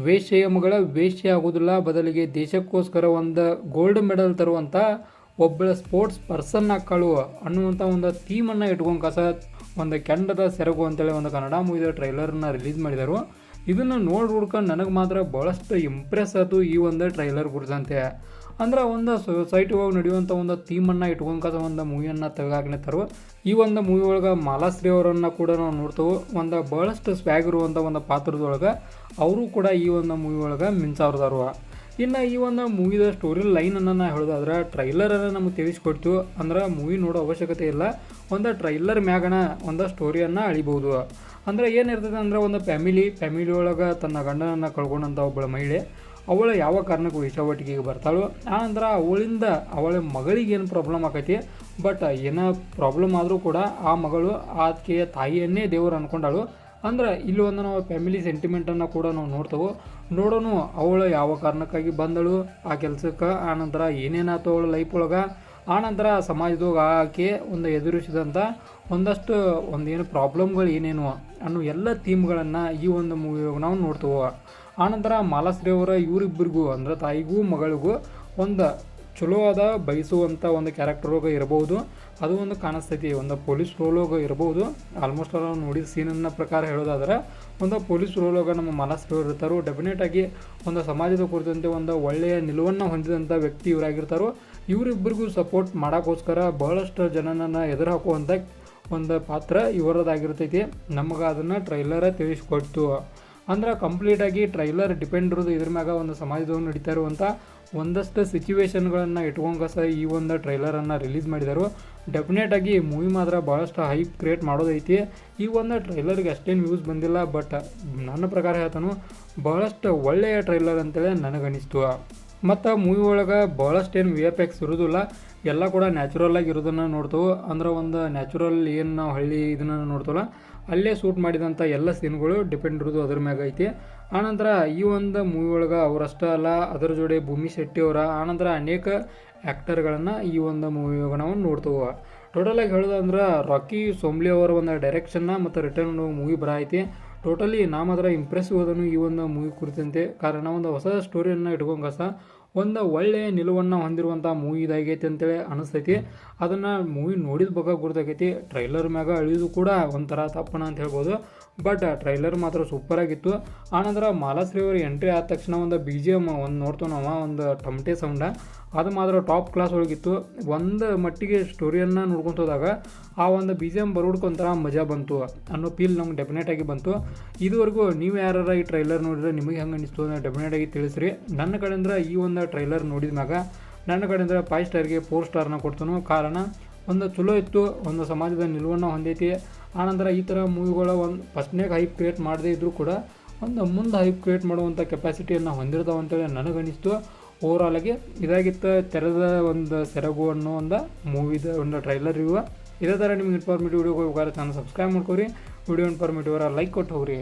ವೇಶ್ಯೆಯ ಮಗಳ ವೇಶ್ಯೆ ಆಗೋದಿಲ್ಲ, ಬದಲಿಗೆ ದೇಶಕ್ಕೋಸ್ಕರ ಒಂದು ಗೋಲ್ಡ್ ಮೆಡಲ್ ತರುವಂಥ ಒಬ್ಬಳ ಸ್ಪೋರ್ಟ್ಸ್ ಪರ್ಸನ್ ಆಕ್ಕಳು ಅನ್ನುವಂಥ ಒಂದು ಥೀಮನ್ನು ಇಟ್ಕೊಂಡು ಒಂದು ಕೆಂಡದ ಸೆರಗು ಅಂತೇಳಿ ಒಂದು ಕನ್ನಡ ಮೂವಿದ ಟ್ರೈಲರ್ನ ರಿಲೀಸ್ ಮಾಡಿದರು. ಇದನ್ನು ನೋಡಿ ಹುಡ್ಕೊಂಡು ನನಗೆ ಮಾತ್ರ ಭಾಳಷ್ಟು ಇಂಪ್ರೆಸ್ ಆಯಿತು ಈ ಒಂದು ಟ್ರೈಲರ್ ಕುರಿತಂತೆ. ಅಂದ್ರೆ ಒಂದು ಸೊಸೈಟಿ ಒಳಗೆ ನಡೆಯುವಂಥ ಒಂದು ಥೀಮನ್ನು ಇಟ್ಕೊಂಡು ಒಂದು ಮೂವಿಯನ್ನು ತೆಗೆದಾಕ್ಲತ್ತಾರು. ಈ ಒಂದು ಮೂವಿ ಒಳಗೆ ಮಾಲಾಶ್ರೀ ಅವರನ್ನು ಕೂಡ ನಾವು ನೋಡ್ತೇವೆ. ಒಂದು ಭಾಳಷ್ಟು ಸ್ವ್ಯಾಗ್ ಇರುವಂಥ ಒಂದು ಪಾತ್ರದೊಳಗೆ ಅವರು ಕೂಡ ಈ ಒಂದು ಮೂವಿ ಒಳಗೆ ಮಿಂಚಾವ್ರದಾರು. ಇನ್ನು ಈ ಒಂದು ಮೂವಿದ ಸ್ಟೋರಿ ಲೈನನ್ನು ನಾನು ಹೇಳೋದಾದ್ರೆ ಟ್ರೈಲರನ್ನು ನಮಗೆ ತಿಳಿಸ್ಕೊಡ್ತೀವಿ. ಅಂದ್ರೆ ಮೂವಿ ನೋಡೋ ಅವಶ್ಯಕತೆ ಇಲ್ಲ, ಒಂದು ಟ್ರೈಲರ್ ಮ್ಯಾಗಣ ಒಂದು ಸ್ಟೋರಿಯನ್ನು ಅಳಿಬೋದು. ಅಂದರೆ ಏನಿರ್ತದೆ ಅಂದರೆ ಒಂದು ಫ್ಯಾಮಿಲಿ ಒಳಗೆ ತನ್ನ ಗಂಡನನ್ನು ಕಳ್ಕೊಂಡಂಥ ಒಬ್ಬಳ ಮಹಿಳೆ ಅವಳು ಯಾವ ಕಾರಣಕ್ಕೂ ವೇಶ್ಯಾವಾಟಿಕೆಗೆ ಬರ್ತಾಳು. ಆನಂತರ ಅವಳ ಮಗಳಿಗೆ ಏನು ಪ್ರಾಬ್ಲಮ್ ಆಕೈತಿ, ಬಟ್ ಏನೋ ಪ್ರಾಬ್ಲಮ್ ಆದರೂ ಕೂಡ ಆ ಮಗಳು ಆಕೆಯ ತಾಯಿಯನ್ನೇ ದೇವರು ಅಂದ್ಕೊಂಡಾಳು. ಅಂದ್ರೆ ಇಲ್ಲಿ ಒಂದು ನಾವು ಫ್ಯಾಮಿಲಿ ಸೆಂಟಿಮೆಂಟನ್ನು ಕೂಡ ನಾವು ನೋಡೋಣ. ಅವಳು ಯಾವ ಕಾರಣಕ್ಕಾಗಿ ಬಂದಳು ಆ ಕೆಲಸಕ್ಕೆ, ಆನಂತರ ಏನೇನಾಯ್ತು ಅವಳ ಲೈಫ್ ಒಳಗೆ, ಆನಂತರ ಸಮಾಜದಾಗ ಆಕೆ ಒಂದು ಎದುರಿಸಿದಂಥ ಒಂದೇನು ಪ್ರಾಬ್ಲಮ್ಗಳು ಏನೇನು ಅನ್ನೋ ಎಲ್ಲ ಥೀಮ್ಗಳನ್ನು ಈ ಒಂದು ಮೂವಿಯಾಗ ನಾವು ನೋಡ್ತೇವೆ. ಆನಂತರ ಮಾಲಾಶ್ರೀ ಅವರ ಇವರಿಬ್ಬರಿಗೂ ಅಂದ್ರೆ ತಾಯಿಗೂ ಮಗಳಿಗೂ ಒಂದು ಚಲೋ ಆದ ಬಯಸುವಂಥ ಒಂದು ಕ್ಯಾರೆಕ್ಟರ್ಗೆ ಇರಬಹುದು. ಅದು ಒಂದು ಕಾಣಿಸ್ತೈತಿ, ಒಂದು ಪೊಲೀಸ್ ರೋಲಾಗ ಇರ್ಬೋದು. ಆಲ್ಮೋಸ್ಟ್ ನಾವು ನೋಡಿದ ಸೀನನ್ನ ಪ್ರಕಾರ ಹೇಳೋದಾದ್ರೆ ಒಂದು ಪೊಲೀಸ್ ರೋಲಾಗ ನಮ್ಮ ಮಾಲಾಶ್ರೀ ಅವರು ಇರ್ತಾರೋ. ಡೆಫಿನೆಟಾಗಿ ಒಂದು ಸಮಾಜದ ಕುರಿತಂತೆ ಒಂದು ಒಳ್ಳೆಯ ನಿಲುವನ್ನು ಹೊಂದಿದಂಥ ವ್ಯಕ್ತಿ ಇವರಾಗಿರ್ತಾರೋ. ಇವರಿಬ್ಬರಿಗೂ ಸಪೋರ್ಟ್ ಮಾಡೋಕ್ಕೋಸ್ಕರ ಬಹಳಷ್ಟು ಜನನನ್ನು ಎದುರು ಹಾಕುವಂಥ ಒಂದು ಪಾತ್ರ ಇವರದಾಗಿರ್ತೈತಿ. ನಮಗೆ ಅದನ್ನು ಟ್ರೈಲರ ತಿಳಿಸ್ಕೊಡ್ತು. ಅಂದ್ರೆ ಕಂಪ್ಲೀಟಾಗಿ ಟ್ರೈಲರ್ ಡಿಪೆಂಡ್ ಇರೋದು ಇದ್ರ ಮ್ಯಾಗ ಒಂದು ಸಮಾಜದವ್ರು ನಡೀತಾ ಇರುವಂಥ ಒಂದಷ್ಟು ಸಿಚುವೇಶನ್ಗಳನ್ನು ಇಟ್ಕೊಂಡ ಈ ಒಂದು ಟ್ರೈಲರನ್ನು ರಿಲೀಸ್ ಮಾಡಿದರು. ಡೆಫಿನೆಟಾಗಿ ಮೂವಿ ಮಾತ್ರ ಭಾಳಷ್ಟು ಹೈಪ್ ಕ್ರಿಯೇಟ್ ಮಾಡೋದೈತಿ. ಈ ಒಂದು ಟ್ರೈಲರ್ಗೆ ಅಷ್ಟೇನು ವ್ಯೂಸ್ ಬಂದಿಲ್ಲ, ಬಟ್ ನನ್ನ ಪ್ರಕಾರ ಹೇಳ್ತಾನು ಭಾಳಷ್ಟು ಒಳ್ಳೆಯ ಟ್ರೈಲರ್ ಅಂತೇಳಿ ನನಗನ್ನಿಸ್ತು. ಮತ್ತು ಮೂವಿ ಒಳಗೆ ಭಾಳಷ್ಟೇನು VFX ಇರೋದಿಲ್ಲ, ಎಲ್ಲ ಕೂಡ ನ್ಯಾಚುರಲ್ ಆಗಿ ಇರೋದನ್ನು ನೋಡ್ತೇವೆ. ಅಂದ್ರೆ ಒಂದು ನ್ಯಾಚುರಲ್ ಏನು ನಾವು ಹಳ್ಳಿ ಇದನ್ನು ನೋಡ್ತೇವಲ್ಲ ಅಲ್ಲೇ ಶೂಟ್ ಮಾಡಿದಂಥ ಎಲ್ಲ ಸೀನ್ಗಳು ಡಿಪೆಂಡ್ ಇರೋದು ಅದ್ರ ಮ್ಯಾಗ ಐತಿ. ಆನಂತರ ಈ ಒಂದು ಮೂವಿ ಒಳಗೆ ಅವರಷ್ಟೇ ಅಲ್ಲ, ಅದರ ಜೋಡಿ ಭೂಮಿ ಶೆಟ್ಟಿ ಅವರ ಆನಂತರ ಅನೇಕ ಆ್ಯಕ್ಟರ್ಗಳನ್ನು ಈ ಒಂದು ಮೂವಿಯಾಗ ನಾವು ನೋಡ್ತೇವೆ. ಟೋಟಲಾಗಿ ಹೇಳೋದಂದ್ರೆ ರಾಕಿ ಸೋಮ್ಲಿ ಅವರ ಒಂದು ಡೈರೆಕ್ಷನ್ನ ಮತ್ತು ರಿಟರ್ನ್ ಮೂವಿ ಬರೈತಿ. ಟೋಟಲಿ ನಾ ಮಾತ್ರ ಇಂಪ್ರೆಸಿವ್ ಅದನ್ನು ಈ ಒಂದು ಮೂವಿ ಕುರಿತಂತೆ. ಕಾರಣ ಒಂದು ಹೊಸ ಸ್ಟೋರಿಯನ್ನು ಇಟ್ಕೊಂಡ ಒಂದು ಒಳ್ಳೆಯ ನಿಲುವನ್ನು ಹೊಂದಿರುವಂಥ ಮೂವಿ ಇದಾಗೈತಿ ಅಂತೇಳಿ ಅನಿಸ್ತೈತಿ. ಅದನ್ನು ಮೂವಿ ನೋಡಿದ ಬಗ್ಗೆ ಗುರ್ತಾಗೈತಿ. ಟ್ರೈಲರ್ ಮ್ಯಾಗ ಅಳಿಯೋದು ಕೂಡ ಒಂಥರ ತಪ್ಪಣ ಅಂತ ಹೇಳ್ಬೋದು, ಬಟ್ ಟ್ರೈಲರ್ ಮಾತ್ರ ಸೂಪರಾಗಿತ್ತು. ಆನಂತರ ಮಾಲಾಶ್ರೀ ಅವರು ಎಂಟ್ರಿ ಆದ ತಕ್ಷಣ ಒಂದು BGM ಒಂದು ನೋಡ್ತೇವೆ ನಾವು, ಒಂದು ಟಮಟೆ ಸೌಂಡ, ಅದು ಮಾತ್ರ ಟಾಪ್ ಕ್ಲಾಸ್ ಒಳಗಿತ್ತು. ಒಂದು ಮಟ್ಟಿಗೆ ಸ್ಟೋರಿಯನ್ನು ನೋಡ್ಕೊಂತ ಹೋದಾಗ ಆ ಒಂದು BGM ಬರೋಡ್ಕೊಂಥರ ಮಜಾ ಬಂತು ಅನ್ನೋ ಫೀಲ್ ನಮ್ಗೆ ಡೆಫಿನೆಟಾಗಿ ಬಂತು. ಇದುವರೆಗೂ ನೀವು ಯಾರು ಈ ಟ್ರೈಲರ್ ನೋಡಿದ್ರೆ ನಿಮಗೆ ಹೆಂಗೆ ಅನಿಸ್ತು ಅಂದರೆ ಡೆಫಿನೆಟಾಗಿ ತಿಳಿಸ್ರಿ. ನನ್ನ ಕಡೆಯಿಂದ ಈ ಒಂದು ಟ್ರೈಲರ್ ನೋಡಿದ ಮ್ಯಾಗ ನನ್ನ ಕಡೆಯಿಂದ 5 ಸ್ಟಾರ್ಗೆ 4 ಸ್ಟಾರ್ನ ಕೊಡ್ತಾನು. ಕಾರಣ ಒಂದು ಚಲೋ ಇತ್ತು, ಒಂದು ಸಮಾಜದ ನಿಲುವನ್ನು ಹೊಂದೈತಿ. ಆನಂತರ ಈ ಥರ ಮೂವಿಗಳ ಒಂದು ಫಸ್ಟ್ನಾಗ ಹೈಪ್ ಕ್ರಿಯೇಟ್ ಮಾಡದೇ ಇದ್ದರೂ ಕೂಡ ಒಂದು ಮುಂದೆ ಹೈಪ್ ಕ್ರಿಯೇಟ್ ಮಾಡುವಂಥ ಕೆಪಾಸಿಟಿಯನ್ನು ಹೊಂದಿರ್ತಾವೆ ಅಂತೇಳಿ ನನಗನ್ನಿಸ್ತು. ಓವರಾಲಾಗಿ ಇದಾಗಿತ್ತು ತೆರೆದ ಒಂದು ಸೆರಗು ಅನ್ನೋ ಒಂದು ಮೂವಿದ ಒಂದು ಟ್ರೈಲರ್ ರಿವ್ಯೂ. ಇದೇ ಥರ ನಿಮ್ಗೆ ಇನ್ಫಾರ್ಮೇಟಿವ್ ವಿಡಿಯೋಗೆ ಹೋಗ್ಬೇಕಾದ್ರೆ ಚಾನಲ್ ಸಬ್ಸ್ಕ್ರೈಬ್ ಮಾಡ್ಕೊರಿ. ವಿಡಿಯೋ ಇನ್ಫಾರ್ಮೇಟಿವ್ ಲೈಕ್ ಕೊಟ್ಟು ಹೋಗ್ರಿ.